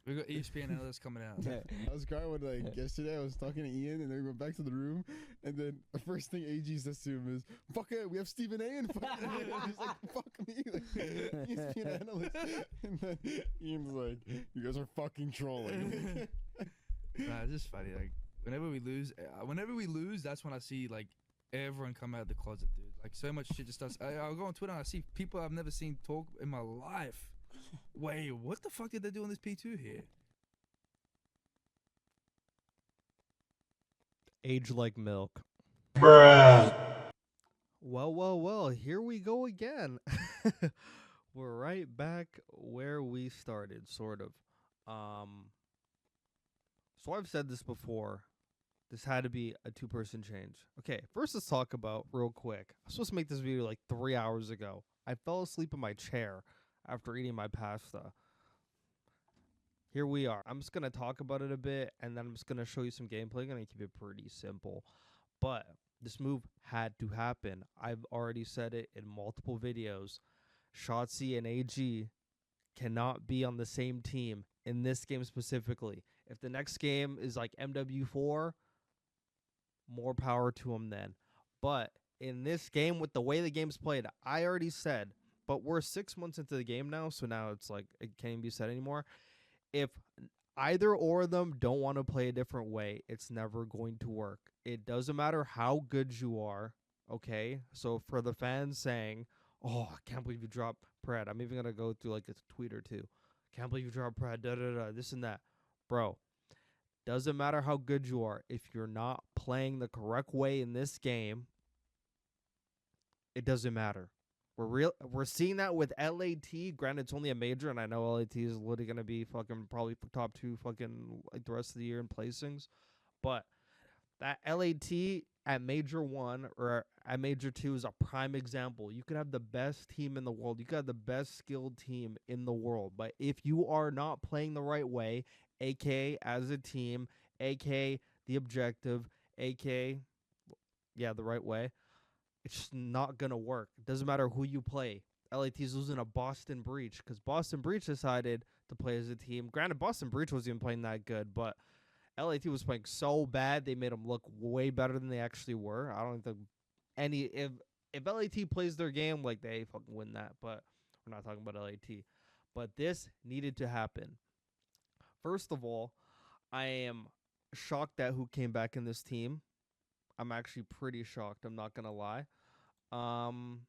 We got ESPN analysts coming out. Yeah. I was crying when like yesterday I was talking to Ian and then we went back to the room and then the first thing AG says to him is, "Fuck it, we have Stephen A. and fuck it." And he's like, "Fuck me," like ESPN analyst. And then Ian's like, "You guys are fucking trolling." Nah, it's just funny. Like whenever we lose, that's when I see like everyone come out of the closet, dude. Like so much shit just starts. I'll go on Twitter and I see people I've never seen talk in my life. Wait, what the fuck did they do on this P2 here? Age like milk. Well, here we go again. We're right back where we started, sort of. So I've said this before. This had to be a 2-person change. Okay, first let's talk about real quick. I was supposed to make this video like 3 hours ago. I fell asleep in my chair after eating my pasta. Here we are. I'm just going to talk about it a bit, and then I'm just going to show you some gameplay. I'm going to keep it pretty simple. But this move had to happen. I've already said it in multiple videos. Shotzzy and AG cannot be on the same team in this game specifically. If the next game is like MW4, more power to them then. But in this game, with the way the game's played, I already said, but we're 6 months into the game now, so now it's like it can't even be said anymore. If either or of them don't want to play a different way, it's never going to work. It doesn't matter how good you are, okay? So for the fans saying, "Oh, I can't believe you dropped Pred," I'm even going to go through like a tweet or two. "Can't believe you dropped Pred, this and that." Bro, doesn't matter how good you are. If you're not playing the correct way in this game, it doesn't matter. We're seeing that with LAT. Granted, it's only a major, and I know LAT is literally going to be fucking probably top 2 fucking like the rest of the year in placings. But that LAT at Major 1 or at Major 2 is a prime example. You could have the best team in the world. You could have the best skilled team in the world. But if you are not playing the right way, a.k.a. as a team, a.k.a. the objective, a.k.a. the right way, it's just not going to work. It doesn't matter who you play. LAT's losing a Boston Breach because Boston Breach decided to play as a team. Granted, Boston Breach wasn't even playing that good, but LAT was playing so bad they made them look way better than they actually were. I don't think if LAT plays their game, like they fucking win that, but we're not talking about LAT. But this needed to happen. First of all, I am shocked that Huke came back in this team. I'm actually pretty shocked. I'm not going to lie. I'm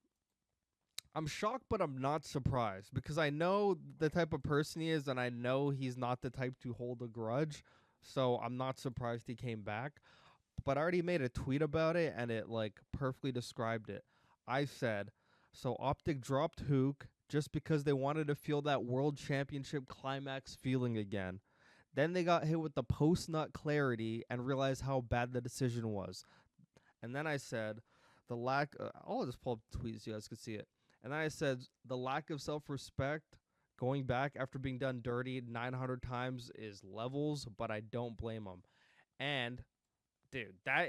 shocked, but I'm not surprised because I know the type of person he is, and I know he's not the type to hold a grudge. So I'm not surprised he came back. But I already made a tweet about it, and it like perfectly described it. I said, so OpTic dropped Huke just because they wanted to feel that world championship climax feeling again. Then they got hit with the post-nut clarity and realized how bad the decision was. And then I said, I'll just pull up the tweet so you guys can see it. And then I said, the lack of self-respect going back after being done dirty 900 times is levels, but I don't blame them. And, dude, I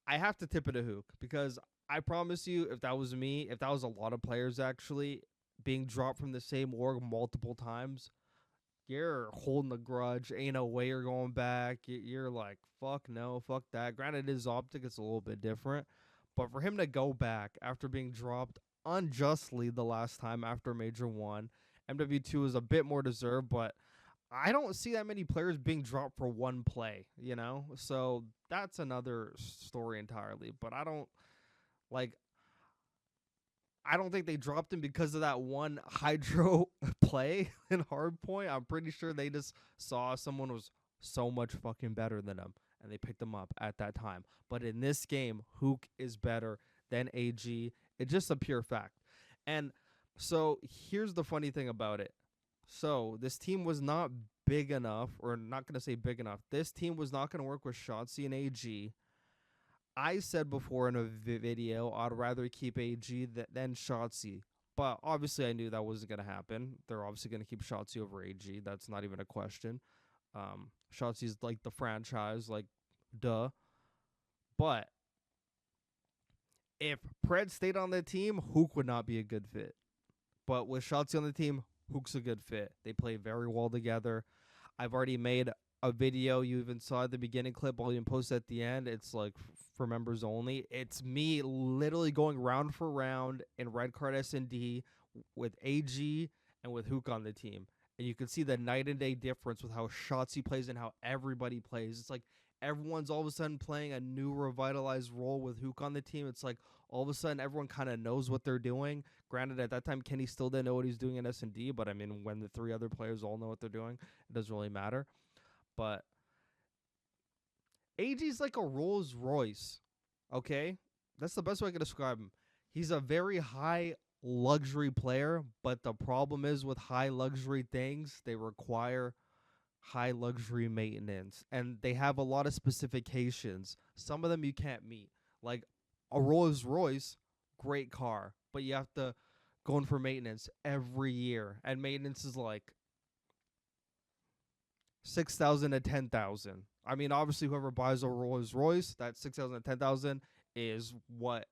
have to tip it to Huke because I promise you, if that was me, if that was a lot of players actually being dropped from the same org multiple times, you're holding a grudge. Ain't no way you're going back. You're like, fuck no, fuck that. Granted, it is OpTic. It's a little bit different. But for him to go back after being dropped unjustly the last time after Major 1, MW2 is a bit more deserved, but I don't see that many players being dropped for one play, you know? So that's another story entirely. But I don't think they dropped him because of that one hydro play in hardpoint. I'm pretty sure they just saw someone was so much fucking better than him, and they picked him up at that time. But in this game, Huke is better than AG. It's just a pure fact. And so here's the funny thing about it. So this team was not big enough, or not going to say big enough. This team was not going to work with Shotzzy and AG. I said before in a video, I'd rather keep AG than Shotzzy. But obviously I knew that wasn't going to happen. They're obviously going to keep Shotzzy over AG. That's not even a question. Shotzi's like the franchise, like, duh. But if Pred stayed on the team, Huke would not be a good fit. But with Shotzzy on the team, Huke's a good fit. They play very well together. I've already made a video. You even saw the beginning clip. I'll even post at the end. It's like for members only. It's me literally going round for round in red card S&D with AG and with Huke on the team. And you can see the night and day difference with how Shotzzy plays and how everybody plays. It's like everyone's all of a sudden playing a new revitalized role with Huke on the team. It's like all of a sudden everyone kind of knows what they're doing. Granted, at that time, Kenny still didn't know what he's doing in S&D, but I mean, when the 3 other players all know what they're doing, it doesn't really matter. But AG's like a Rolls Royce, okay? That's the best way I can describe him. He's a very high luxury player, but the problem is with high luxury things, they require high luxury maintenance, and they have a lot of specifications. Some of them you can't meet. Like a Rolls Royce, great car, but you have to go in for maintenance every year, and maintenance is like 6,000 to 10,000. I mean, obviously, whoever buys a Rolls Royce, that 6,000 to 10,000 is what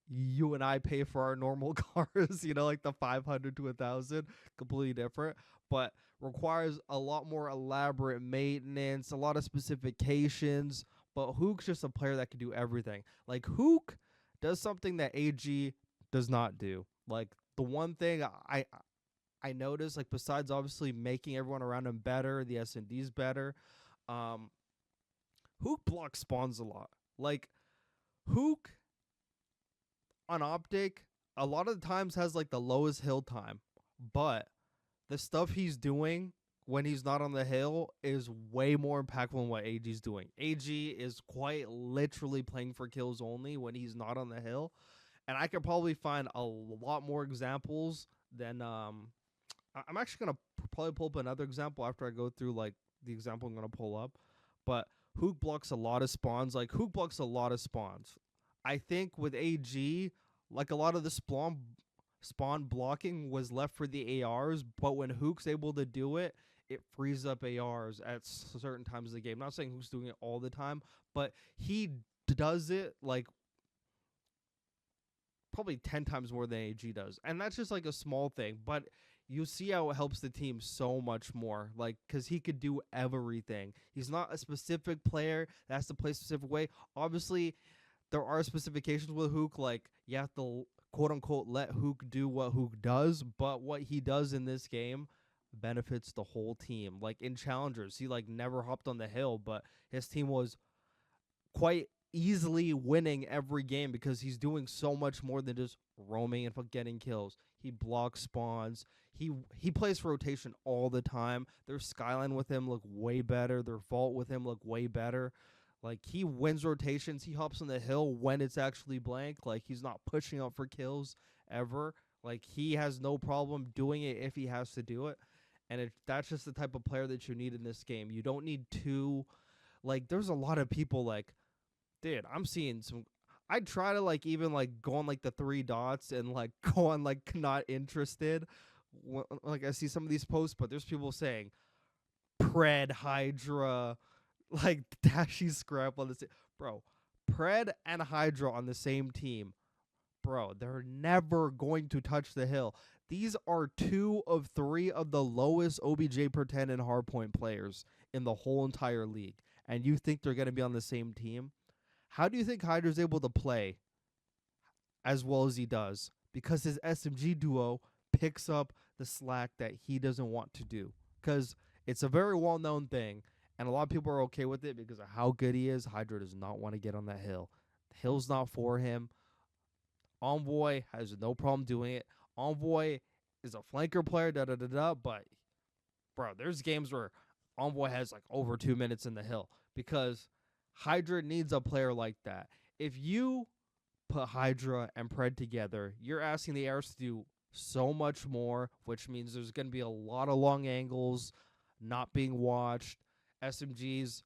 you and I pay for our normal cars. You know, like the 500 to 1,000, completely different, but requires a lot more elaborate maintenance, a lot of specifications. But Huke's just a player that can do everything. Like Huke does something that AG does not do. Like the one thing I noticed, like besides obviously making everyone around him better, the S&D's better, Huke blocks spawns a lot. Like Huke on OpTic a lot of the times has like the lowest hill time, but the stuff he's doing when he's not on the hill is way more impactful than what AG's doing. AG is quite literally playing for kills only when he's not on the hill, and I could probably find a lot more examples than I'm actually gonna probably pull up another example after I go through like the example I'm gonna pull up. But Huke blocks a lot of spawns. Like Huke blocks a lot of spawns. I think with AG, like a lot of the spawn blocking was left for the ARs, but when Huke's able to do it, it frees up ARs at certain times of the game. Not saying Huke's doing it all the time, but he does it like probably 10 times more than AG does. And that's just like a small thing, but you see how it helps the team so much more, like, because he could do everything. He's not a specific player that has to play a specific way. Obviously, there are specifications with Huke, like, you have to, quote-unquote, let Huke do what Huke does, but what he does in this game benefits the whole team. Like, in Challengers, he, like, never hopped on the hill, but his team was quite easily winning every game because he's doing so much more than just roaming and getting kills. He blocks spawns. He plays for rotation all the time. Their skyline with him look way better. Their vault with him look way better. Like, he wins rotations. He hops on the hill when it's actually blank. Like, he's not pushing out for kills ever. Like, he has no problem doing it if he has to do it. And that's just the type of player that you need in this game. You don't need two. Like, there's a lot of people, like, dude, I'm seeing some. I try to, like, even, like, go on, like, the 3 dots and, like, go on, like, not interested. Like, I see some of these posts, but there's people saying Pred, Hydra, like, Dashy Scrap on the same. Bro, Pred and Hydra on the same team. Bro, they're never going to touch the hill. These are 2 of 3 of the lowest OBJ per 10 and hardpoint players in the whole entire league. And you think they're going to be on the same team? How do you think Hydra's able to play as well as he does? Because his SMG duo picks up the slack that he doesn't want to do. Because it's a very well-known thing, and a lot of people are okay with it because of how good he is. Hydra does not want to get on that hill. The hill's not for him. Envoy has no problem doing it. Envoy is a flanker player, but, bro, there's games where Envoy has, like, over 2 minutes in the hill because Hydra needs a player like that. If you put Hydra and Pred together, you're asking the Airs to do so much more, which means there's going to be a lot of long angles not being watched. SMGs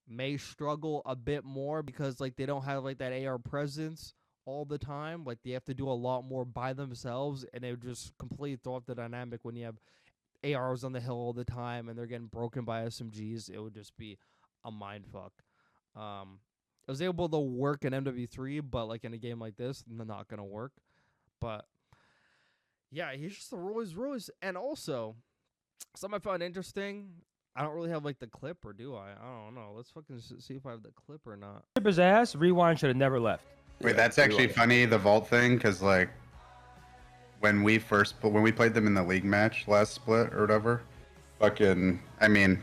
may struggle a bit more because, like, they don't have, like, that AR presence all the time. Like, they have to do a lot more by themselves, and it would just completely throw off the dynamic when you have ARs on the hill all the time and they're getting broken by SMGs. It would just be a mind fuck. It was able to work in MW3, but, like, in a game like this, not gonna work. But yeah, he's just a Rolls Royce. And also, something I found interesting. I don't really have like the clip, or do I? I don't know. Let's fucking see if I have the clip or not. His ass. Rewind should have never left. Wait, that's actually funny, the vault thing, because like when we played them in the league match last split or whatever, fucking, I mean,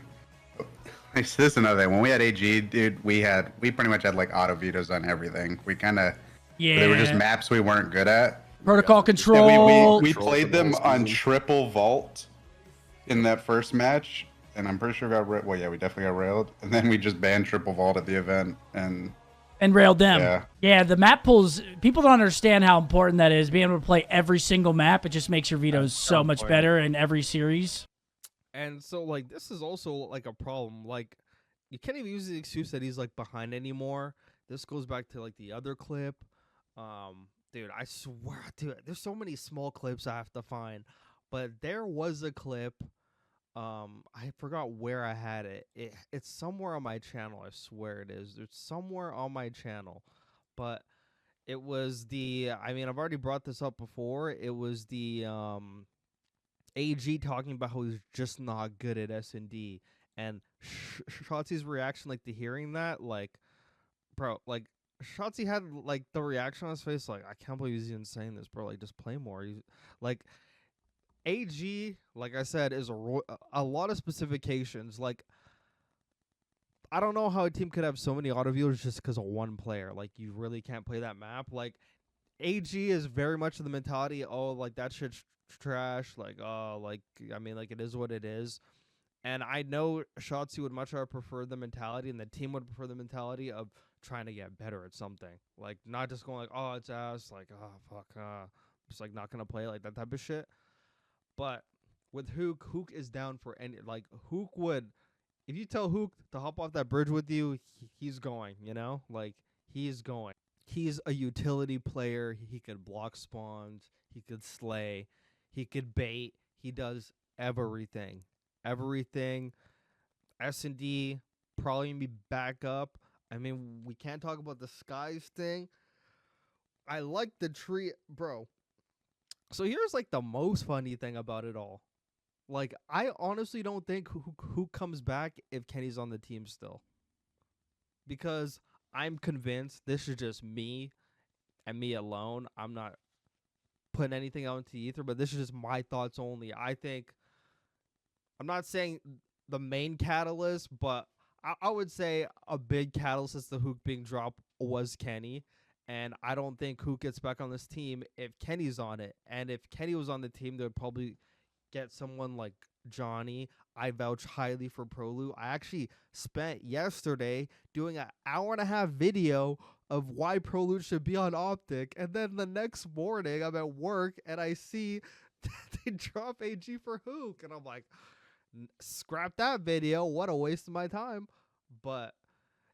this is another thing. When we had AG, dude, we pretty much had like auto vetoes on everything. We kind of, they were just maps we weren't good at. Protocol control. We played them on triple vault in that first match, and I'm pretty sure well, yeah, we definitely got railed, and then we just banned triple vault at the event and railed them. Yeah, the map pools, people don't understand how important that is. Being able to play every single map, it just makes your vetoes so much better in every series. And so, like, this is also, like, a problem. Like, you can't even use the excuse that he's, like, behind anymore. This goes back to, like, the other clip. Dude, I swear, dude, there's so many small clips I have to find. But there was a clip. I forgot where I had it. It's somewhere on my channel. I swear it is. It's somewhere on my channel. But it was I've already brought this up before. It was the AG talking about how he's just not good at S&D. And Shotzy's reaction, like, to hearing that, like, bro, like, Shotzzy had, like, the reaction on his face, like, I can't believe he's even saying this, bro. Like, just play more. He's, like, AG, like I said, is a lot of specifications. Like, I don't know how a team could have so many auto viewers just because of one player. Like, you really can't play that map. Like, AG is very much the mentality, oh, like, that shit's trash. Like, oh, like, I mean, like, it is what it is. And I know Shotzzy would much rather prefer the mentality, and the team would prefer the mentality of trying to get better at something. Like, not just going like, oh, it's ass, like, oh, fuck, just, like, not going to play, like, that type of shit. But with Huke is down for any, like, Huke would, if you tell Huke to hop off that bridge with you, he's going, you know? Like, he's going. He's a utility player. He could block spawns. He could slay. He could bait. He does everything. Everything. S&D probably gonna be back up. I mean, we can't talk about the skies thing. I like the tree, bro. So here's, like, the most funny thing about it all. Like, I honestly don't think who comes back if Kenny's on the team still. Because I'm convinced this is just me and me alone. I'm not putting anything out into the ether, but this is just my thoughts only. I think, I'm not saying the main catalyst, but I would say a big catalyst is the Huke being dropped was Kenny. And I don't think Huke gets back on this team if Kenny's on it. And if Kenny was on the team, they would probably get someone like Johnny. I vouch highly for Prolu. I actually spent yesterday doing an 1.5-hour video of why Prolu should be on OpTic. And then the next morning, I'm at work, and I see they drop AG for Huke. And I'm like, scrap that video. What a waste of my time. But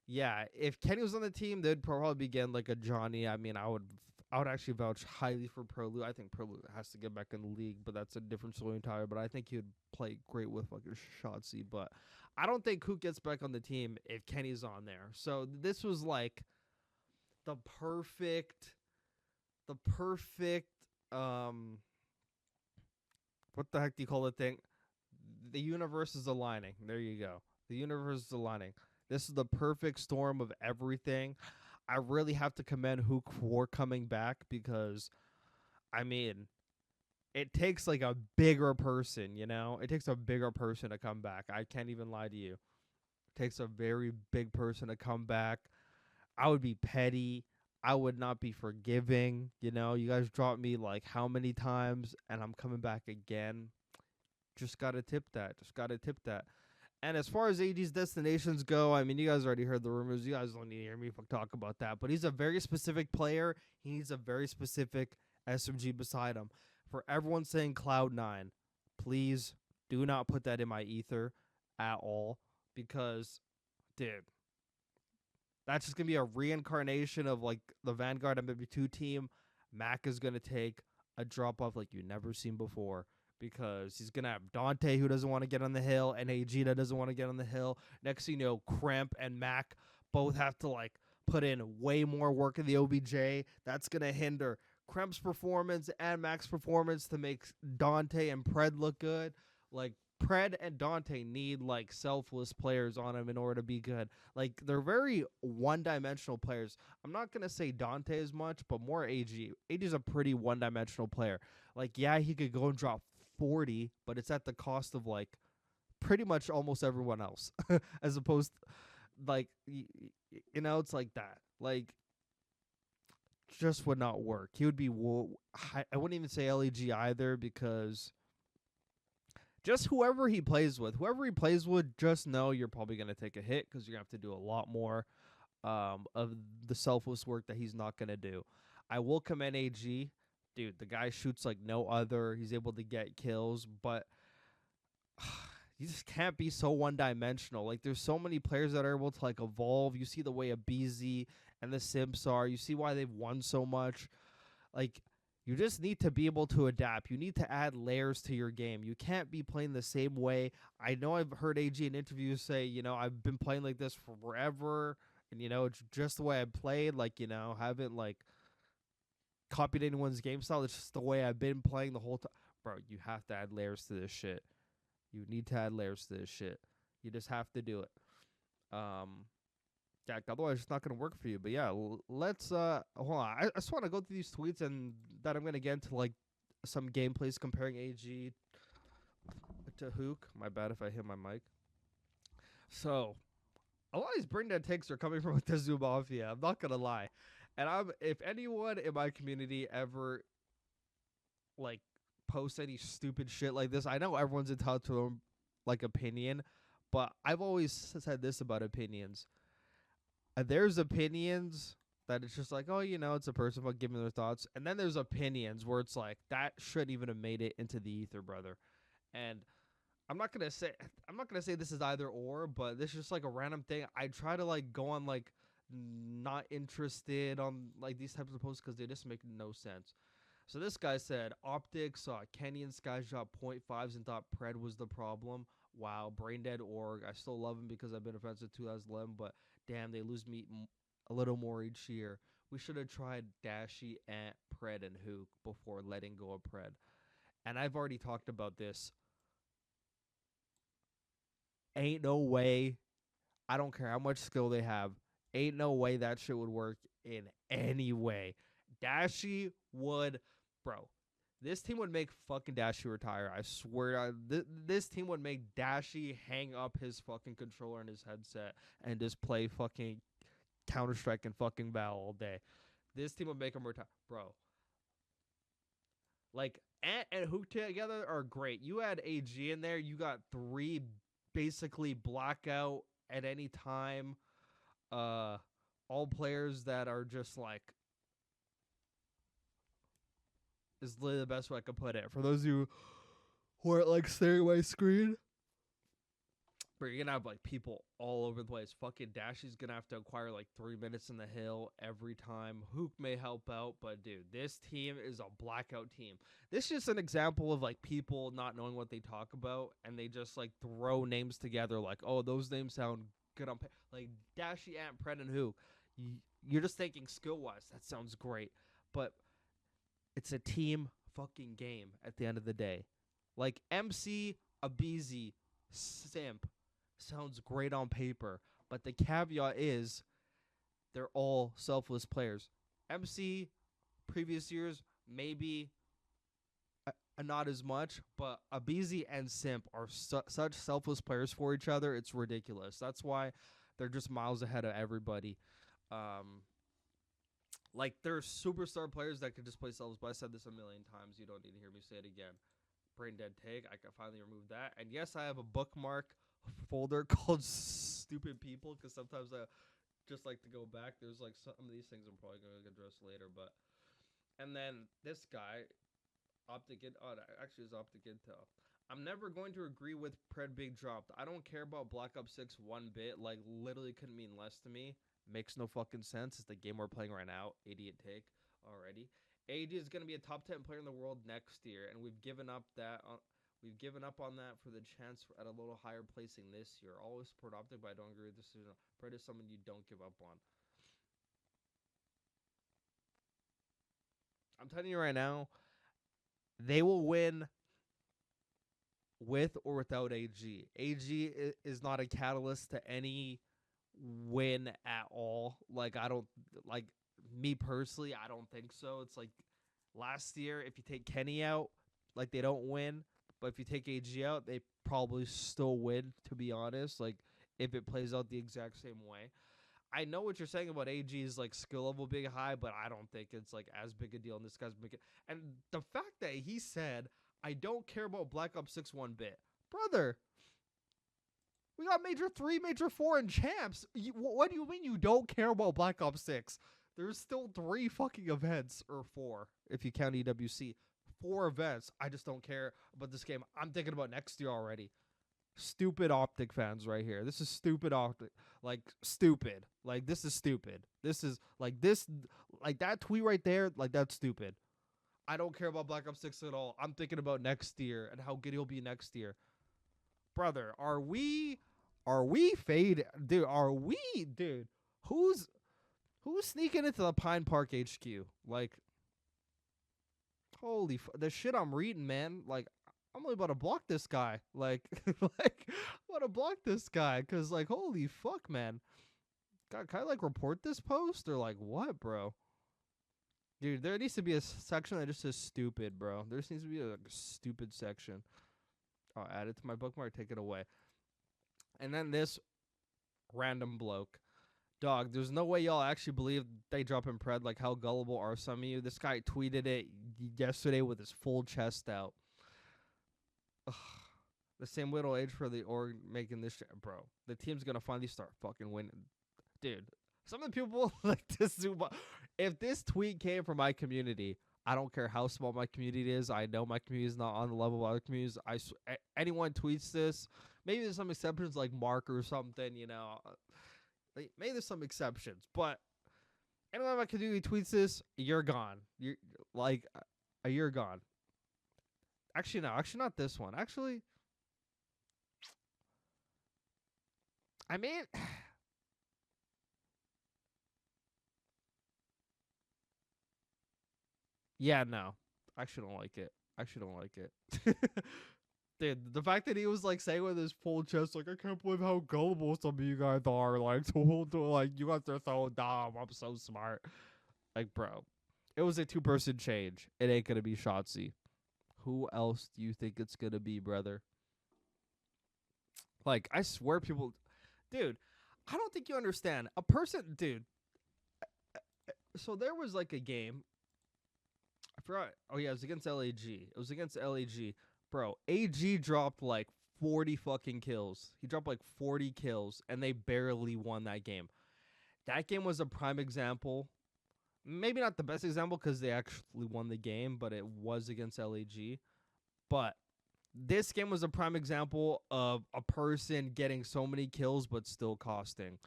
yeah, if Kenny was on the team, they'd probably be getting like a Johnny. I mean, I would actually vouch highly for Prolu. I think Prolu has to get back in the league, but that's a different story entirely. But I think he would play great with like a Shotzzy. But I don't think Huke gets back on the team if Kenny's on there. So this was like the perfect what the heck do you call it thing? The universe is aligning. There you go. The universe is aligning. This is the perfect storm of everything. I really have to commend Huke for coming back because, I mean, it takes like a bigger person, you know? It takes a bigger person to come back. I can't even lie to you. It takes a very big person to come back. I would be petty. I would not be forgiving. You know, you guys dropped me like how many times and I'm coming back again. Just got to tip that. And as far as AG's destinations go, I mean, you guys already heard the rumors. You guys don't need to hear me talk about that. But he's a very specific player. He needs a very specific SMG beside him. For everyone saying Cloud9, please do not put that in my ether at all. Because, dude, that's just going to be a reincarnation of, like, the Vanguard MW2 team. Mac is going to take a drop-off like you've never seen before. Because he's going to have Dante, who doesn't want to get on the hill, and AG that doesn't want to get on the hill. Next thing you know, Cramp and Mac both have to, like, put in way more work in the OBJ. That's going to hinder Kremp's performance and Mac's performance to make Dante and Pred look good. Like, Pred and Dante need, like, selfless players on him in order to be good. Like, they're very one-dimensional players. I'm not going to say Dante as much, but more AG. AG's a pretty one-dimensional player. Like, yeah, he could go and drop 40, but it's at the cost of, like, pretty much almost everyone else. As opposed to, like, it's like that. Like, just would not work. He would be I wouldn't even say LEG either, because just whoever he plays with, just know you're probably going to take a hit because you're going to have to do a lot more of the selfless work that he's not going to do. I will commend AG. Dude, the guy shoots like no other. He's able to get kills, but you just can't be so one-dimensional. Like, there's so many players that are able to, like, evolve. You see the way a BZ and the Simps are. You see why they've won so much. Like, you just need to be able to adapt. You need to add layers to your game. You can't be playing the same way. I know I've heard AG in interviews say, I've been playing like this for forever, and, it's just the way I played. Like, haven't, like, copied anyone's game style. It's just the way I've been playing the whole time. Bro, you have to add layers to this shit. You need to add layers to this shit. You just have to do it. Jack, otherwise it's not going to work for you. But yeah, let's hold on. I just want to go through these tweets, and then I'm going to get into like some gameplays comparing AG to Huke. My bad if I hit my mic. So, a lot of these brain dead takes are coming from the Zoo Mafia. I'm not going to lie. And if anyone in my community ever like post any stupid shit like this, I know everyone's entitled to their like opinion, but I've always said this about opinions. There's opinions that it's just like, oh, it's a person giving their thoughts, and then there's opinions where it's like that shouldn't even have made it into the ether, brother. And I'm not gonna say this is either or, but this is just like a random thing. I try to like go on like not interested on like these types of posts because they just make no sense. So this guy said, OpTic saw Kenny and Sky shot .5s and thought Pred was the problem. Wow, brain dead org. I still love him because I've been a fan since 2011, but damn, they lose me a little more each year. We should have tried Dashy, Ant, Pred, and Huke before letting go of Pred. And I've already talked about this. Ain't no way. I don't care how much skill they have. Ain't no way that shit would work in any way. Dashy would... Bro, this team would make fucking Dashy retire. I swear. This team would make Dashy hang up his fucking controller and his headset and just play fucking Counter-Strike and fucking Val all day. This team would make him retire. Bro. Like, Ant and Huke together are great. You add AG in there, you got 3 basically blackout at any time. All players that are just like... is literally the best way I could put it. For those of you who are like staring at my screen, but you're gonna have like people all over the place. Fucking Dashy's gonna have to acquire like 3 minutes in the hill every time. Huke may help out, but dude, this team is a blackout team. This is just an example of like people not knowing what they talk about, and they just like throw names together like, oh, those names sound good on like Dashy, Ant, Pred, and Huke. You're just thinking skill wise, that sounds great, but it's a team fucking game at the end of the day. Like, MC, Abizi, Simp sounds great on paper, but the caveat is they're all selfless players. MC, previous years, maybe not as much, but Abizi and Simp are such selfless players for each other, it's ridiculous. That's why they're just miles ahead of everybody. Like, there's superstar players that could just play selves, but I said this a million times. You don't need to hear me say it again. Brain dead take. I can finally remove that. And yes, I have a bookmark folder called Stupid People, because sometimes I just like to go back. There's like some of these things I'm probably going to address later, but... And then this guy, OpTic, actually is OpTic Intel. I'm never going to agree with Pred being dropped. I don't care about Black Ops 6 one bit. Like, literally couldn't mean less to me. Makes no fucking sense. It's the game we're playing right now. Idiot take already. AD is going to be a top 10 player in the world next year, and we've given up that. We've given up on that for the chance at a little higher placing this year. Always support OpTic, but I don't agree with this decision. Pred is someone you don't give up on. I'm telling you right now, they will win with or without AG. AG is not a catalyst to any win at all. Like, I don't, like, me personally, I don't think so. It's like last year, if you take Kenny out, like, they don't win. But if you take AG out, they probably still win, to be honest. Like, if it plays out the exact same way. I know what you're saying about AG's like skill level being high, but I don't think it's like as big a deal. And this guy's big. And the fact that he said, "I don't care about Black Ops 6 one bit," brother. We got Major 3, Major 4, and champs. What do you mean you don't care about Black Ops 6? There's still 3 fucking events, or 4 if you count EWC. 4 events. I just don't care about this game. I'm thinking about next year already. Stupid OpTic fans right here. This is stupid OpTic. Like, stupid. Like, this is stupid. This is, like, this, like, that tweet right there, like, that's stupid. I don't care about Black Ops 6 at all. I'm thinking about next year and how good he'll be next year. Brother, are we fade? Dude, dude, who's sneaking into the Pine Park HQ? Like, holy the shit I'm reading, man. Like, I'm only about to block this guy. Like, like, I'm about to block this guy. Because, like, holy fuck, man. God, can I, like, report this post? Or, like, what, bro? Dude, there needs to be a section that just says stupid, bro. There just needs to be a stupid section. I'll add it to my bookmark, take it away. And then this random bloke. Dog, there's no way y'all actually believe they drop in pred. Like, how gullible are some of you? This guy tweeted it yesterday with his full chest out. Ugh. The same little age for the org making this shit, bro. The team's gonna finally start fucking winning, dude. Some of the people like to zoom up. If this tweet came from my community, I don't care how small my community is. I know my community is not on the level of other communities. Anyone tweets this, maybe there's some exceptions like Mark or something, you know. Maybe there's some exceptions, but anyone in my community tweets this, you're gone. You're like, you're gone. Actually, no. Actually, not this one. Actually, I mean, yeah, no. I actually don't like it. I actually don't like it. Dude, the fact that he was like saying with his full chest, like, I can't believe how gullible some of you guys are. Like, like, you guys are so dumb. I'm so smart. Like, bro, it was a 2-person change. It ain't gonna be Shotzzy. Who else do you think it's gonna be, brother? Like, I swear people, dude, I don't think you understand. A person, dude. So there was like a game. I forgot. Oh yeah, it was against LAG. It was against LAG. Bro, AG dropped like 40 fucking kills. He dropped like 40 kills, and they barely won that game. That game was a prime example. Maybe not the best example because they actually won the game, but it was against LAG. But this game was a prime example of a person getting so many kills but still costing.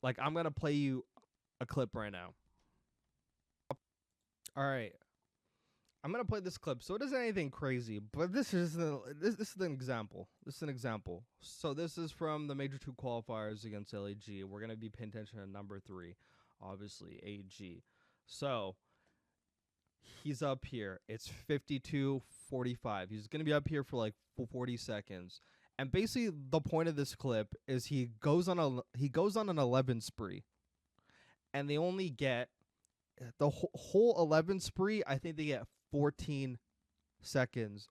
Like, I'm going to play you a clip right now. All right. I'm going to play this clip. So it isn't anything crazy, but this is an example. This is an example. So this is from the Major 2 qualifiers against LAG. We're going to be paying attention to number 3, obviously, AG. So he's up here. It's 52-45. He's going to be up here for like 40 seconds. And basically the point of this clip is he goes on an 11 spree. And they only get the whole 11 spree, I think they get 14 seconds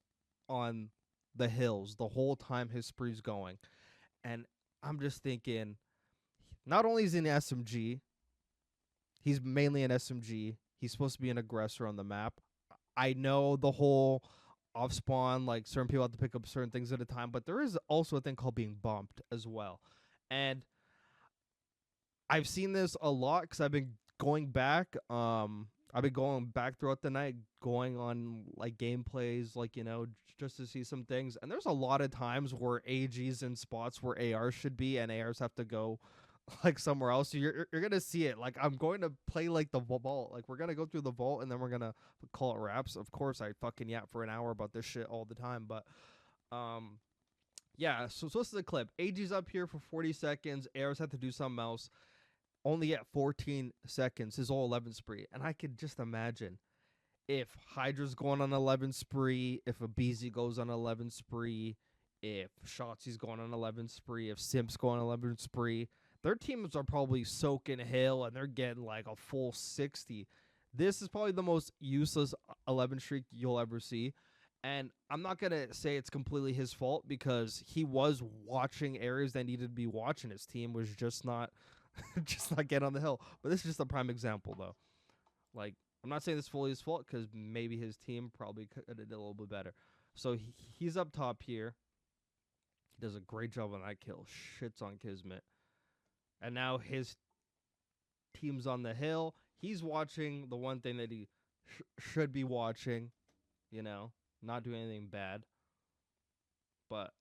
on the hills the whole time his spree's going. And I'm just thinking, not only is he an SMG, he's mainly an SMG. He's supposed to be an aggressor on the map. I know the whole off spawn, like certain people have to pick up certain things at a time, but there is also a thing called being bumped as well. And I've seen this a lot because I've been going back. I've been going back throughout the night, going on like gameplays, like, you know, just to see some things. And there's a lot of times where AG's in spots where ARs should be, and ARs have to go like somewhere else. So you're gonna see it. Like, I'm going to play like the vault. Like, we're gonna go through the vault, and then we're gonna call it wraps. Of course, I fucking yap for an hour about this shit all the time, but yeah. So this is a clip. AG's up here for 40 seconds. ARs have to do something else. Only at 14 seconds, his whole 11 spree. And I could just imagine if Hydra's going on 11 spree, if Abizi goes on 11 spree, if Shotzi's going on 11 spree, if Simp's going on 11 spree, their teams are probably soaking Hill and they're getting like a full 60. This is probably the most useless 11 streak you'll ever see. And I'm not going to say it's completely his fault because he was watching areas that needed to be watching. His team was just not getting on the hill. But this is just a prime example, though. Like, I'm not saying this is fully his fault because maybe his team probably could have did a little bit better. So he's up top here. He does a great job on that kill. Shits on Kismet. And now his team's on the hill. He's watching the one thing that he should be watching, you know, not doing anything bad. But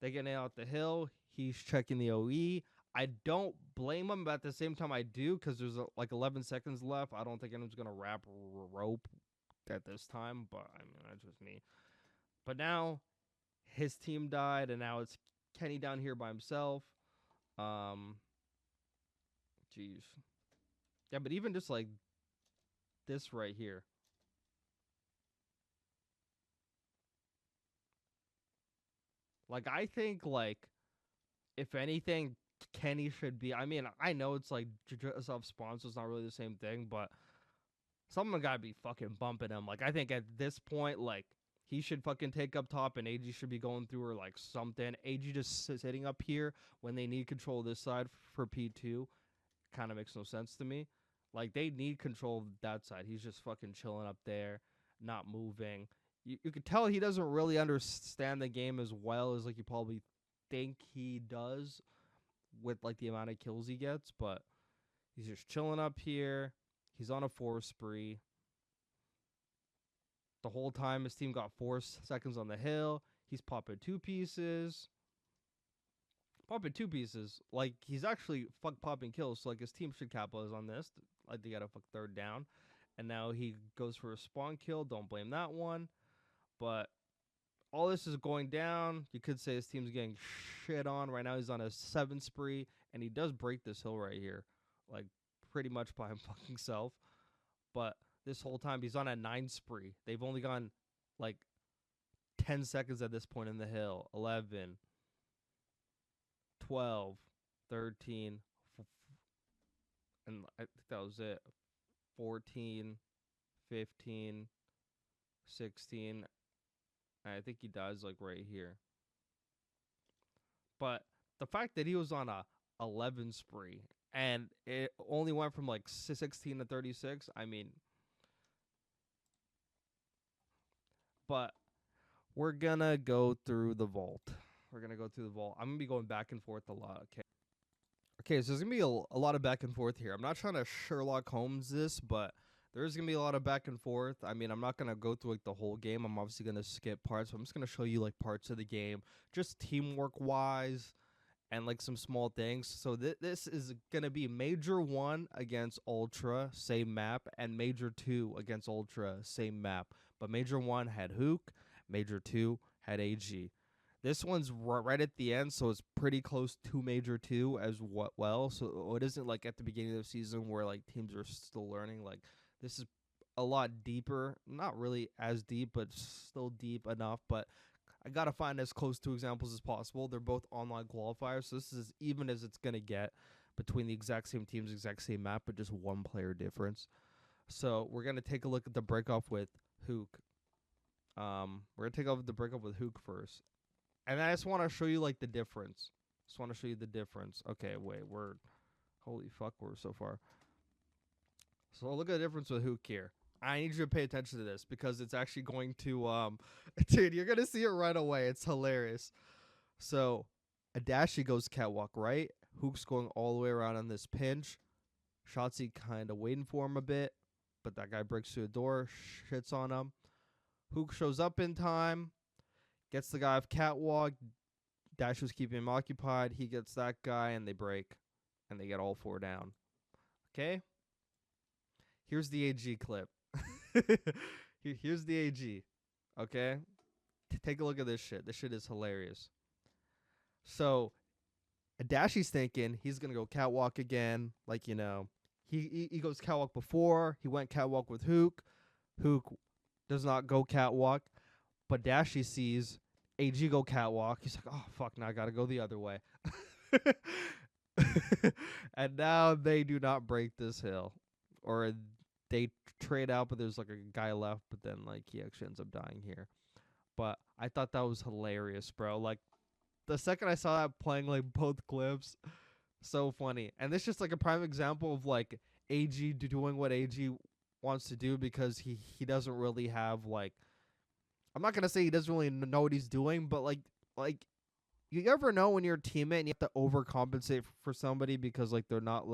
they get out the hill. He's checking the OE. I don't blame him, but at the same time I do because there's like 11 seconds left. I don't think anyone's going to wrap rope at this time, but I mean, that's just me. But now his team died, and now it's Kenny down here by himself. Jeez. Yeah, but even just like this right here. Like, I think, like, if anything, Kenny should be. I mean, I know it's like just off sponsors, it's not really the same thing, but someone gotta be fucking bumping him. Like, I think at this point, like, he should fucking take up top and AG should be going through or like something. AG just sitting up here when they need control of this side for P2 kind of makes no sense to me. Like, they need control of that side. He's just fucking chilling up there, not moving. You could tell he doesn't really understand the game as well as like you probably think he does with like the amount of kills he gets, but he's just chilling up here. He's on a 4 spree. The whole time his team got 4 seconds on the hill. He's popping 2 pieces. Like, he's actually popping kills, so like his team should capitalize on this. Like, they got a third down. And now he goes for a spawn kill. Don't blame that one. But all this is going down. You could say his team's getting shit on. Right now he's on a 7 spree, and he does break this hill right here. Like, pretty much by himself. But this whole time he's on a 9 spree. They've only gone, like, 10 seconds at this point in the hill. 11, 12, 13, and I think that was it. 14, 15, 16. I think he dies like right here. But the fact that he was on a 11 spree and it only went from like 16 to 36, I mean, but we're gonna go through the vault. I'm gonna be going back and forth a lot. Okay, so there's gonna be a lot of back and forth here. I'm not trying to Sherlock Holmes this, but there's going to be a lot of back and forth. I mean, I'm not going to go through like the whole game. I'm obviously going to skip parts. So I'm just going to show you like parts of the game, just teamwork wise and like some small things. So this is going to be Major 1 against Ultra, same map, and Major 2 against Ultra, same map. But Major 1 had Huke, Major 2 had AG. This one's right at the end, so it's pretty close to Major 2 as well. So it isn't like at the beginning of the season where like teams are still learning. Like, this is a lot deeper. Not really as deep, but still deep enough. But I got to find as close to examples as possible. They're both online qualifiers, so this is as even as it's going to get between the exact same teams, exact same map, but just one player difference. So we're going to take a look at the break-off with Huke. We're going to take off the break-off with Huke first. And I just want to show you, like, the difference. Okay, wait, holy fuck, we're so far. So look at the difference with Huke here. I need you to pay attention to this because it's actually going to, dude, you're going to see it right away. It's hilarious. So Adachi goes catwalk right. Huke's going all the way around on this pinch. Shotzzy kind of waiting for him a bit, but that guy breaks through the door, shits on him. Huke shows up in time, gets the guy off catwalk. Dash was keeping him occupied. He gets that guy, and they break, and they get all 4 down. Okay? Here's the AG clip. Here's the AG. Okay? Take a look at this shit. This shit is hilarious. So, Adashi's thinking he's going to go catwalk again. Like, you know, he goes catwalk before. He went catwalk with Huke. Huke does not go catwalk, but Dashy sees AG go catwalk. He's like, oh, fuck, now I got to go the other way. And now they do not break this hill. Or they trade out, but there's like a guy left, but then like he actually ends up dying here. But I thought that was hilarious, bro. Like, the second I saw that playing like both clips, so funny. And this is just like a prime example of like AG doing what AG wants to do, because he doesn't really have like, I'm not gonna say he doesn't really know what he's doing, but like you ever know when you're a teammate and you have to overcompensate for somebody because like they're not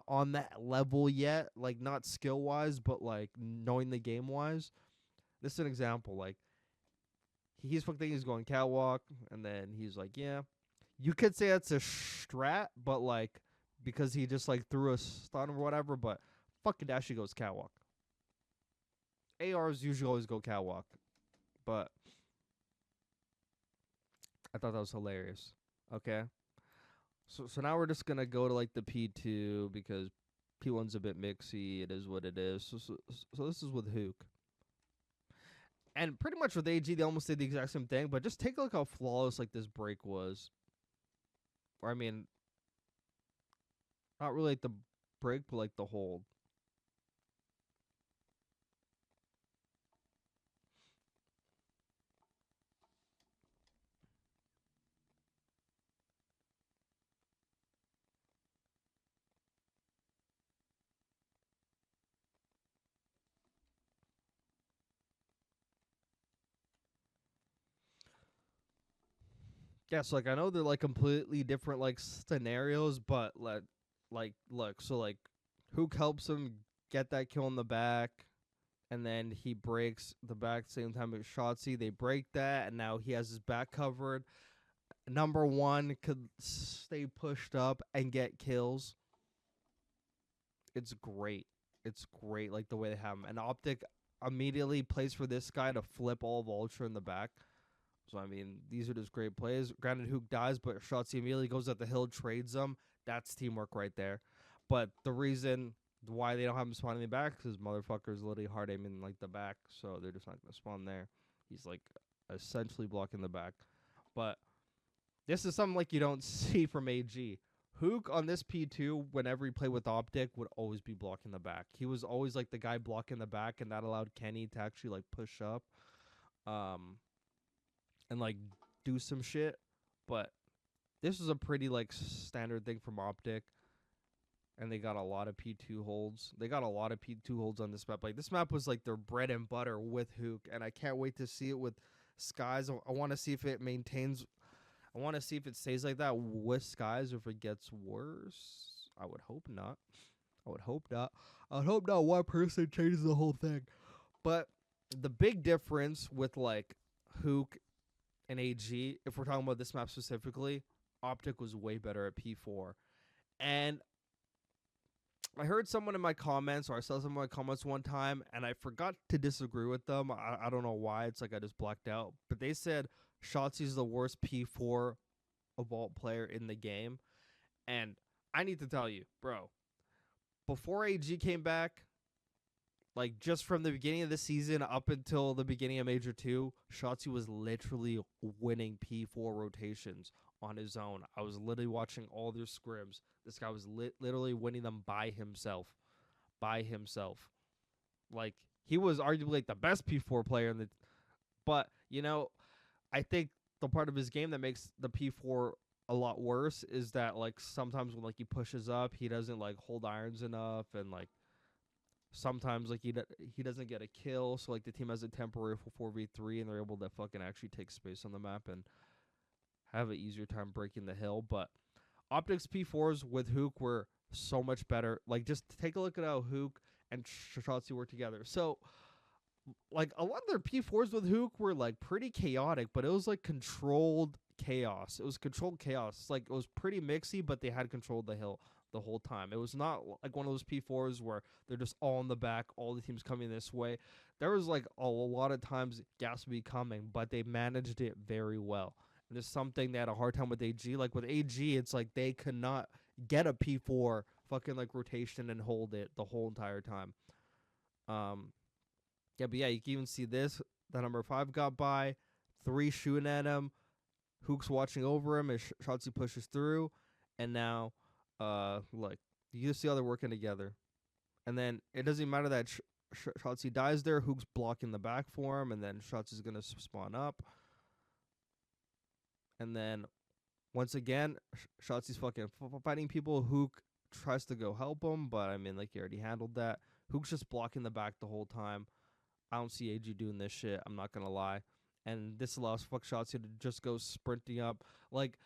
on that level yet, like not skill wise, but like knowing the game wise. This is an example. Like, he's thinking he's going catwalk, and then he's like, yeah. You could say that's a strat, but like, because he just like threw a stun or whatever, but fucking Dashy goes catwalk. ARs usually always go catwalk, but I thought that was hilarious. Okay. So now we're just gonna go to like the P2 because P1's a bit mixy. It is what it is. So this is with Huke. And pretty much with AG, they almost did the exact same thing, but just take a look how flawless like this break was. Or I mean, not really like the break, but like the hold. Yeah, so like I know they're like completely different like scenarios, but look, so like Huke helps him get that kill in the back, and then he breaks the back same time as Shotzzy. They break that, and now he has his back covered. Number one could stay pushed up and get kills. It's great. It's great, like the way they have him. And OpTic immediately plays for this guy to flip all of Ultra in the back. So, I mean, these are just great plays. Granted, Huke dies, but Shotzzy immediately goes at the hill, trades them. That's teamwork right there. But the reason why they don't have him spawn in the back is motherfuckers literally hard aiming like the back, so they're just not going to spawn there. He's like essentially blocking the back. But this is something like you don't see from AG. Huke on this P2, whenever he played with OpTic, would always be blocking the back. He was always like the guy blocking the back, and that allowed Kenny to actually like push up. And like do some shit, but this is a pretty like standard thing from OpTic, and they got a lot of P2 holds. They got a lot of P2 holds on this map. Like this map was like their bread and butter with Huke, and I can't wait to see it with Skies. I want to see if it maintains. I want to see if it stays like that with Skies, or if it gets worse. I would hope not. I would hope not. I would hope not one person changes the whole thing. But the big difference with like Huke and AG, if we're talking about this map specifically, OpTic was way better at P4. And I heard someone in my comments, or I saw someone in my comments one time, and I forgot to disagree with them. I don't know why. It's like I just blacked out. But they said Shotzzy's the worst P4 Vault player in the game. And I need to tell you, bro, before AG came back, like, just from the beginning of the season up until the beginning of Major 2, Shotzzy was literally winning P4 rotations on his own. I was literally watching all their scrims. This guy was literally winning them by himself. Like, he was arguably like the best P4 player in the... But, you know, I think the part of his game that makes the P4 a lot worse is that, like, sometimes when, like, he pushes up, he doesn't, like, hold irons enough, and, like, sometimes like he doesn't get a kill, so like the team has a temporary 4v3 and they're able to fucking actually take space on the map and have an easier time breaking the hill. But OpTic's P4s with Huke were so much better. Like, just take a look at how Huke and Shotzzy work together. So like a lot of their P4s with Huke were like pretty chaotic, but it was like controlled chaos. It was controlled chaos. Like, it was pretty mixy, but they had controlled the hill the whole time. It was not like one of those P4s where they're just all in the back, all the teams coming this way. There was like a lot of times gas would be coming, but they managed it very well. And there's something they had a hard time with AG. Like with AG, it's like they could not get a P4 fucking like rotation and hold it the whole entire time. Yeah, but yeah, you can even see this. The number 5 got by, 3 shooting at him. Huke's watching over him as Shotzzy pushes through, and now, like you can see how they're working together. And then it doesn't matter that Shotzzy dies there. Huke's blocking the back for him, and then Shotzi's gonna spawn up. And then once again, Shotzi's fucking fighting people. Huke tries to go help him, but I mean, like, he already handled that. Huke's just blocking the back the whole time. I don't see AG doing this shit. I'm not gonna lie. And this allows fuck Shotzi to just go sprinting up. Like,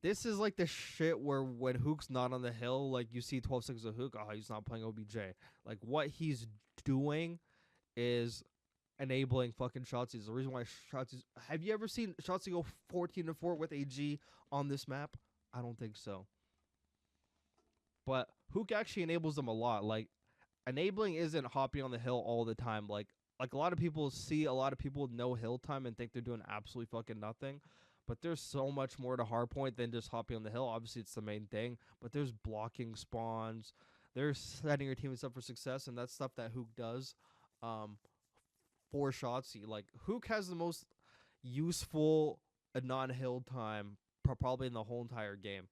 this is like the shit where when Huke's not on the hill, like, you see 12 seconds of Huke, he's not playing OBJ. Like, what he's doing is enabling fucking Shotzi. The reason why Shotzi. Have you ever seen Shotzi go 14-4 with AG on this map? I don't think so. But Huke actually enables them a lot. Like, enabling isn't hopping on the hill all the time. Like a lot of people see a lot of people with no hill time and think they're doing absolutely fucking nothing. But there's so much more to hardpoint than just hopping on the hill. Obviously, it's the main thing. But there's blocking spawns. There's setting your teammates up for success, and that's stuff that Huke does for Shotzzy. Like, Huke has the most useful non-hill time probably in the whole entire game.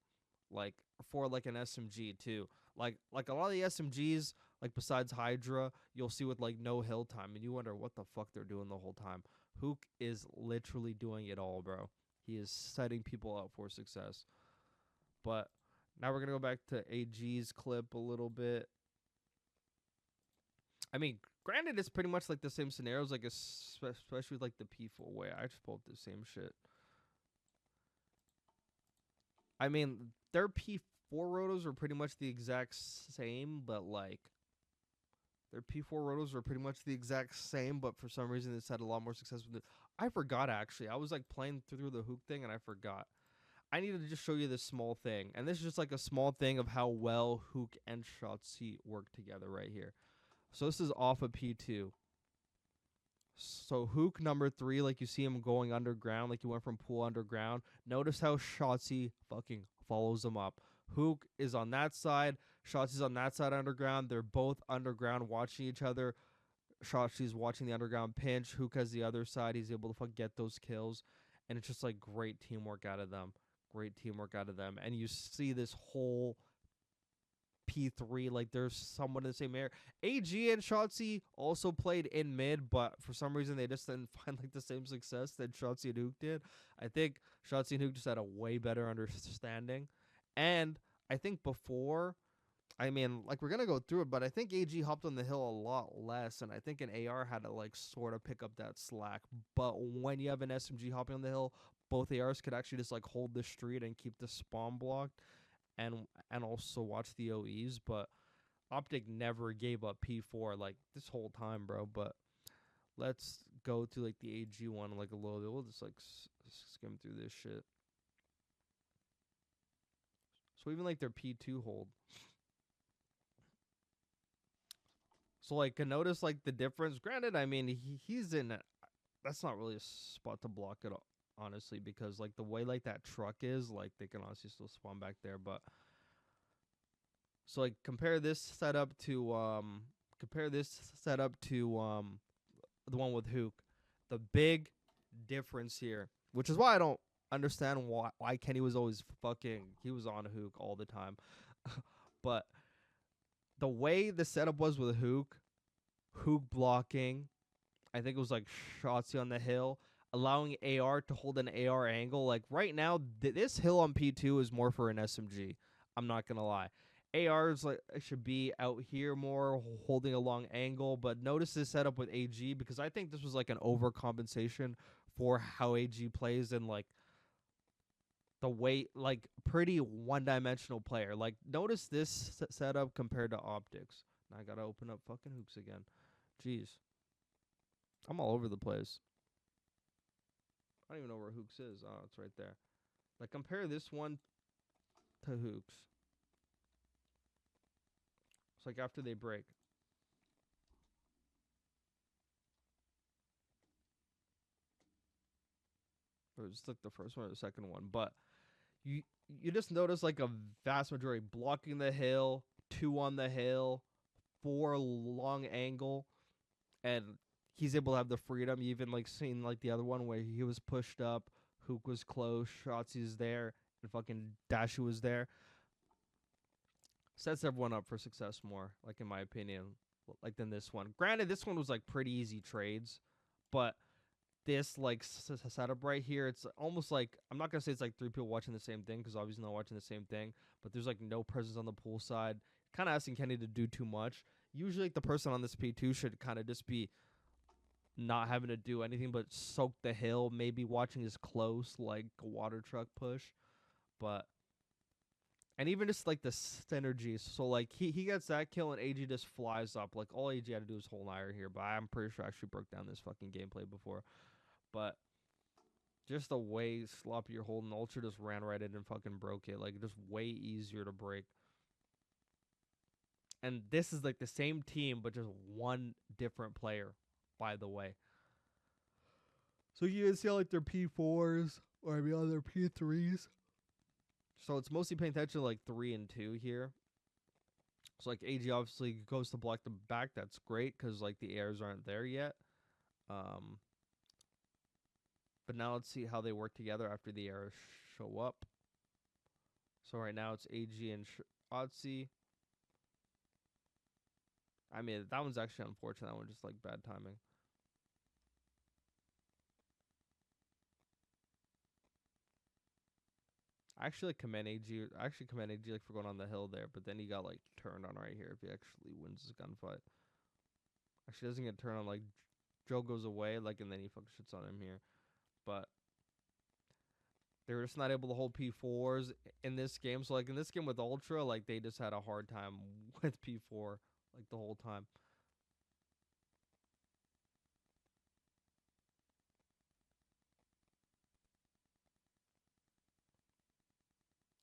Like, for, like, an SMG, too. Like a lot of the SMGs, like, besides Hydra, you'll see with, like, no hill time, and you wonder what the fuck they're doing the whole time. Huke is literally doing it all, bro. He is setting people up for success. But now we're going to go back to AG's clip a little bit. I mean, granted, it's pretty much like the same scenarios, like, especially with, like, the P4 way. I just pulled the same shit. I mean, their P4 rotos are pretty much the exact same, but, like, their P4 rotos were pretty much the exact same, but for some reason it's had a lot more success with it. I forgot, actually. I was, like, playing through the Huke thing, and I forgot. I needed to just show you this small thing. And this is just, like, a small thing of how well Huke and Shotzzy work together right here. So this is off of P2. So Huke number 3, like, you see him going underground, like he went from pool underground. Notice how Shotzzy fucking follows him up. Huke is on that side. Shotzi's on that side underground. They're both underground watching each other. Shotzi's watching the underground pinch. Huke has the other side. He's able to get those kills. And it's just, like, great teamwork out of them. Great teamwork out of them. And you see this whole P3, like, there's someone in the same area. AG and Shotzzy also played in mid, but for some reason they just didn't find, like, the same success that Shotzzy and Huke did. I think Shotzzy and Huke just had a way better understanding. And I think before, I mean, like, we're going to go through it, but I think AG hopped on the hill a lot less, and I think an AR had to, like, sort of pick up that slack. But when you have an SMG hopping on the hill, both ARs could actually just, like, hold the street and keep the spawn blocked and also watch the OEs. But OpTic never gave up P4, like, this whole time, bro. But let's go to, like, the AG one, like, a little bit. We'll just, like, skim through this shit. So even, like, their P2 hold. So, like, can notice, like, the difference. Granted, I mean, he's in that's not really a spot to block it, honestly, because, like, the way, like, that truck is, like, they can honestly still spawn back there. But so, like, compare this setup to the one with Huke. The big difference here, which is why I don't understand why Kenny was always he was on Huke all the time. But the way the setup was with Huke blocking, I think it was, like, Shotzzy on the hill, allowing AR to hold an AR angle. Like, right now, this hill on P2 is more for an SMG. I'm not going to lie. ARs, like, should be out here more, holding a long angle. But notice this setup with AG, because I think this was, like, an overcompensation for how AG plays and, like, the way, like, pretty one-dimensional player. Like, notice this setup compared to OpTic's. Now I gotta open up fucking Hooks again. Jeez. I'm all over the place. I don't even know where Hooks is. Oh, it's right there. Like, compare this one to Hooks. It's like after they break. Or just like the first one or the second one. But you just notice, like, a vast majority blocking the hill, 2 on the hill, 4 long angle, and he's able to have the freedom. You even like seeing like the other one where he was pushed up, Huke was close, Shotzzy's there, and fucking Dashu was there. Sets everyone up for success more, like in my opinion, like than this one. Granted, this one was like pretty easy trades, but this like setup right here, it's almost like, I'm not gonna say it's like three people watching the same thing, because obviously not watching the same thing, but there's like no presence on the pool side. Kind of asking Kenny to do too much. Usually like the person on this P2 should kind of just be not having to do anything but soak the hill, maybe watching his close like a water truck push. But and even just like the synergy, so like he gets that kill and AG just flies up. Like all AG had to do was hold iron here, but I'm pretty sure I actually broke down this fucking gameplay before. But just the way sloppy you're holding, Ultra just ran right in and fucking broke it. Like just way easier to break. And this is like the same team, but just one different player, by the way. So you can see like their P4s or maybe other P3s. So it's mostly paying attention to like 3 and 2 here. So like AG obviously goes to block the back. That's great because like the airs aren't there yet. But now let's see how they work together after the airs show up. So right now it's AG and Shotzzy. I mean, that one's actually unfortunate. That one just like bad timing. I actually commend AG. I actually commend AG like for going on the hill there, but then he got like turned on right here if he actually wins this gunfight. Actually doesn't get turned on, like Joe goes away, like, and then he fucking shits on him here. But they were just not able to hold P4s in this game. So like in this game with Ultra, like they just had a hard time with P4 like the whole time.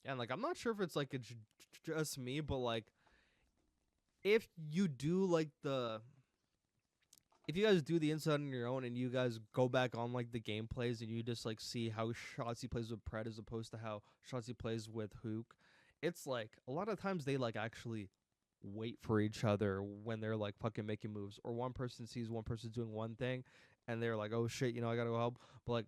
And like I'm not sure if it's like just me, but like if you do like if you guys do the inside on your own and you guys go back on like the gameplays and you just like see how Shotzzy plays with Pred as opposed to how Shotzzy plays with Huke, it's like a lot of times they like actually wait for each other when they're like fucking making moves, or one person sees one person doing one thing and they're like, oh shit, I gotta go help. But like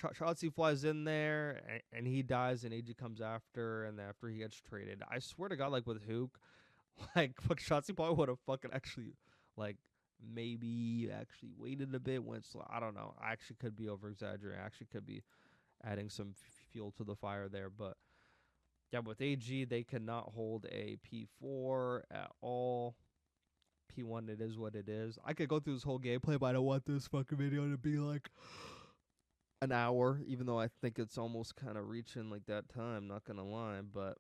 Shotzzy flies in there and he dies and AG comes after, and after he gets traded. I swear to God, like with Huke, like fuck Shotzzy probably would have fucking actually like maybe actually waited a bit when I don't know. I actually could be over exaggerating. I actually could be adding some fuel to the fire there, but yeah, with AG they cannot hold a P4 at all. P1 it is what it is. I could go through this whole gameplay, but I don't want this fucking video to be like an hour, even though I think it's almost kind of reaching like that time, not gonna lie. But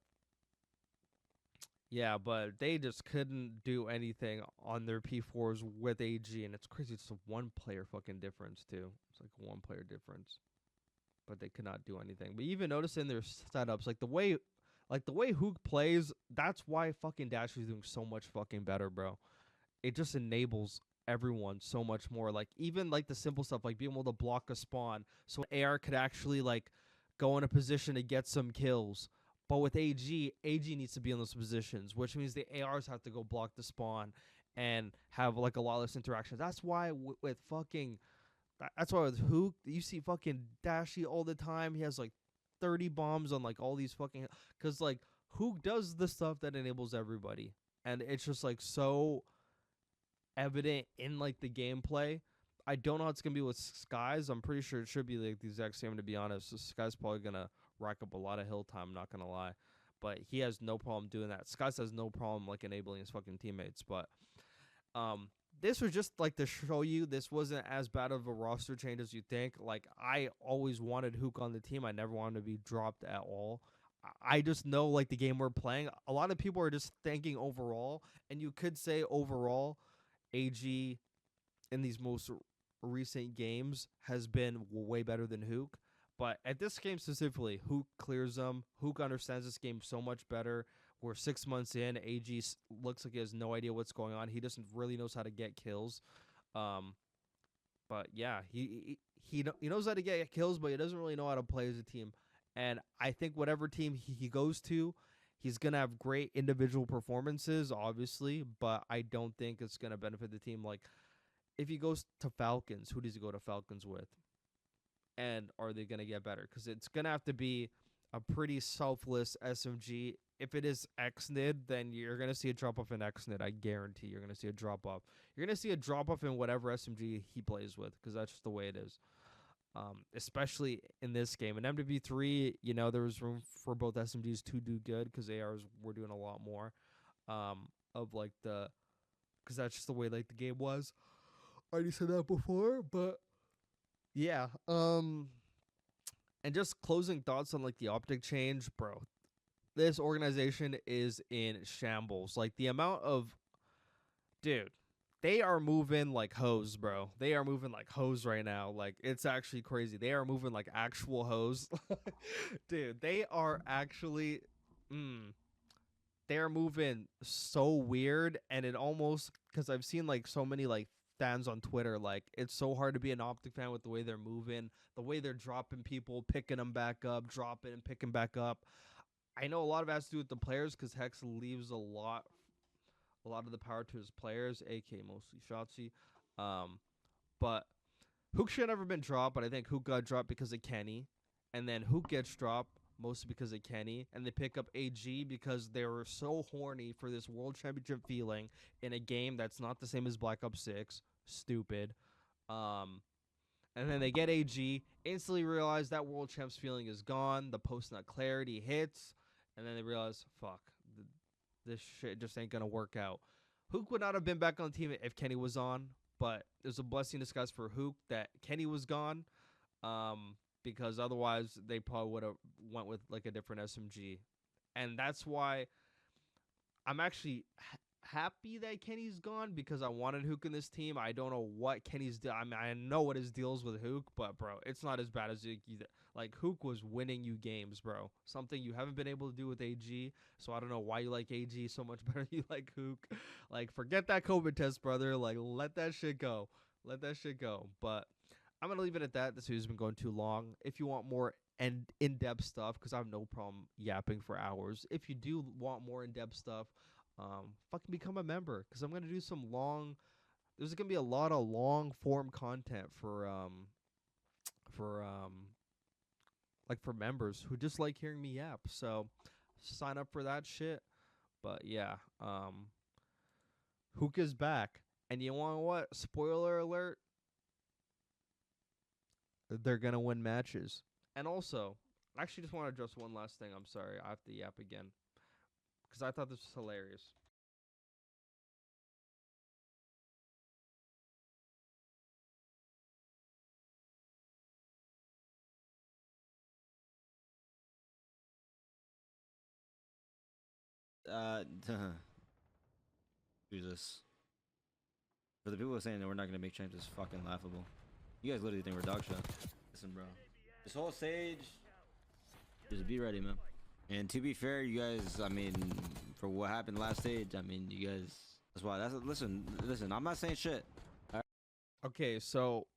yeah, but they just couldn't do anything on their P4s with AG, and it's crazy. It's a one player fucking difference too. It's like a one player difference, but they could not do anything. But even notice in their setups, like the way Huke plays, that's why fucking Dash is doing so much fucking better, bro. It just enables everyone so much more. Like even like the simple stuff, like being able to block a spawn, so AR could actually like go in a position to get some kills. But with AG needs to be in those positions, which means the ARs have to go block the spawn and have like a lot less interaction. That's why with Huke, you see fucking Dashy all the time. He has like 30 bombs on like all these fucking, because like Huke does the stuff that enables everybody, and it's just like so evident in like the gameplay. I don't know how it's gonna be with Skies. I'm pretty sure it should be like the exact same, to be honest. So Skies probably gonna rack up a lot of hill time, not gonna lie, but he has no problem doing that. Skies has no problem like enabling his fucking teammates. But this was just like to show you this wasn't as bad of a roster change as you think. Like I always wanted Huke on the team. I never wanted to be dropped at all. I just know like the game we're playing, a lot of people are just thinking overall, and you could say overall AG in these most recent games has been way better than Huke. But at this game specifically, Huke clears them. Huke understands this game so much better. We're 6 months in. AG looks like he has no idea what's going on. He doesn't really knows how to get kills. But yeah, he knows how to get kills, but he doesn't really know how to play as a team. And I think whatever team he goes to, he's going to have great individual performances, obviously, but I don't think it's going to benefit the team. Like, if he goes to Falcons, who does he go to Falcons with? And are they going to get better? Because it's going to have to be a pretty selfless SMG. If it is XNID, then you're going to see a drop-off in XNID. I guarantee you're going to see a drop-off. You're going to see a drop-off in whatever SMG he plays with, because that's just the way it is. Especially in this game. In MW3, there was room for both SMGs to do good, because ARs were doing a lot more because that's just the way the game was. I already said that before, but yeah. And just closing thoughts on the OpTic change, bro. This organization is in shambles. The amount of dude, they are moving like hoes, bro. They are moving like hoes right now. It's actually crazy. They are moving like actual hoes. Dude, they are actually they're moving so weird, and it almost, because I've seen so many fans on Twitter, it's so hard to be an OpTic fan with the way they're moving, the way they're dropping people, picking them back up, dropping and picking back up. I know a lot of it has to do with the players, because Hex leaves a lot of the power to his players, aka mostly Shotzzy. But Huke should have never been dropped, but I think Huke got dropped because of Kenny, and then Huke gets dropped mostly because of Kenny, and they pick up AG because they were so horny for this world championship feeling in a game that's not the same as Black Ops 6. Stupid. And then they get AG, instantly realize that world champs feeling is gone, the post-nut clarity hits, and then they realize, fuck, this shit just ain't gonna work out. Huke would not have been back on the team if Kenny was on, but there's a blessing in disguise for Huke that Kenny was gone, because otherwise they probably would have went with a different SMG. And that's why I'm actually happy that Kenny's gone, because I wanted Huke in this team. I don't know what Kenny's I mean, I know what his deals with Huke, but bro, it's not as bad as Huke was winning you games, bro. Something you haven't been able to do with AG. So I don't know why you like AG so much better than you like Huke. Forget that COVID test, brother. Let that shit go. Let that shit go. But I'm gonna leave it at that. This video's been going too long. If you want more in-depth stuff, because I have no problem yapping for hours. If you do want more in-depth stuff, fucking become a member, because I'm gonna do some long. There's gonna be a lot of long form content for members who just like hearing me yap. So sign up for that shit. But yeah, Huke is back, and you want what? Spoiler alert. They're gonna win matches. And also, I actually just want to address one last thing. I'm sorry, I have to yap again, because I thought this was hilarious. Jesus. For the people who are saying that we're not gonna make champs, is fucking laughable. You guys literally think we're dog shit. Listen, bro. This whole stage, just be ready, man. And to be fair, you guys, I mean, for what happened last stage, I mean, you guys. That's why. Listen. I'm not saying shit. Okay, so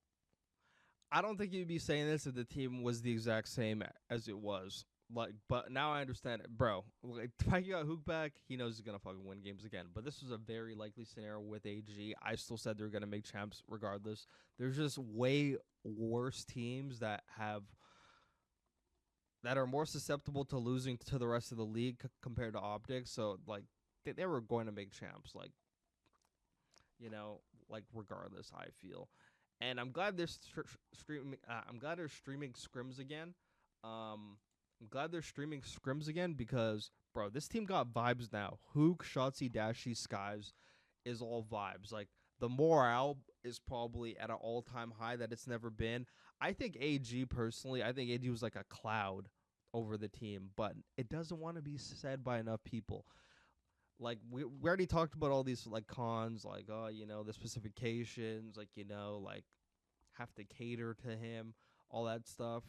I don't think you'd be saying this if the team was the exact same as it was. But now I understand it, bro. If I got Huke back, he knows he's gonna fucking win games again. But this was a very likely scenario with AG. I still said they were gonna make champs regardless. There's just way worse teams that are more susceptible to losing to the rest of the league compared to OpTic. So they were going to make champs, regardless. I feel, and I'm glad they're streaming. I'm glad they're streaming scrims again. I'm glad they're streaming scrims again, because, bro, this team got vibes now. Huke, Shotzzy, Dashy, Skies is all vibes. The morale is probably at an all-time high that it's never been. I think AG, personally, was like a cloud over the team, but it doesn't want to be said by enough people. We already talked about all these, cons, the specifications, have to cater to him, all that stuff.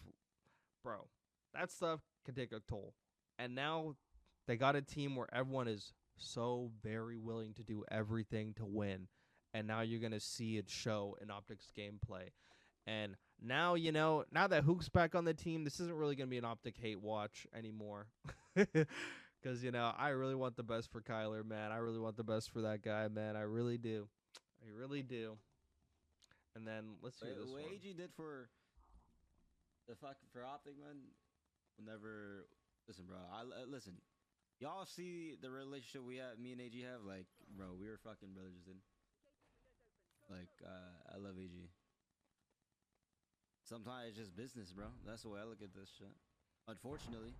Bro, that stuff can take a toll. And now they got a team where everyone is so very willing to do everything to win. And now you're going to see it show in OpTic's gameplay. And now, now that Huke's back on the team, this isn't really going to be an OpTic hate watch anymore. Because, I really want the best for Kyler, man. I really want the best for that guy, man. I really do. I really do. And then let's hear this What one. AG did for OpTic, man. Whenever listen, bro. Listen. Y'all see the relationship me and AG have? Like, bro, we were fucking brothers, dude. Like, I love AG. Sometimes it's just business, bro. That's the way I look at this shit. Unfortunately.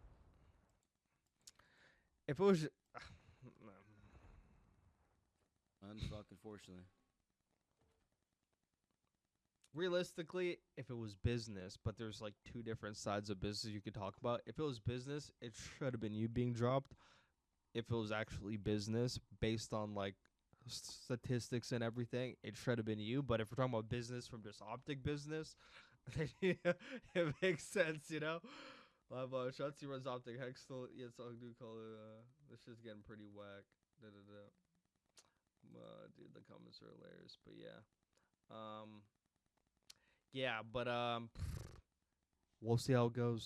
If it was, Unfucking fortunately. realistically, if it was business, but there's like two different sides of business you could talk about. If it was business, it should have been you being dropped. If it was actually business, based on like statistics and everything, it should have been you. But if we're talking about business from just OpTic business, it makes sense, you know. Shotzzy runs OpTic. Hex still, yeah, so I do call it. This shit's getting pretty whack. Dude, the comments are hilarious. But yeah, we'll see how it goes.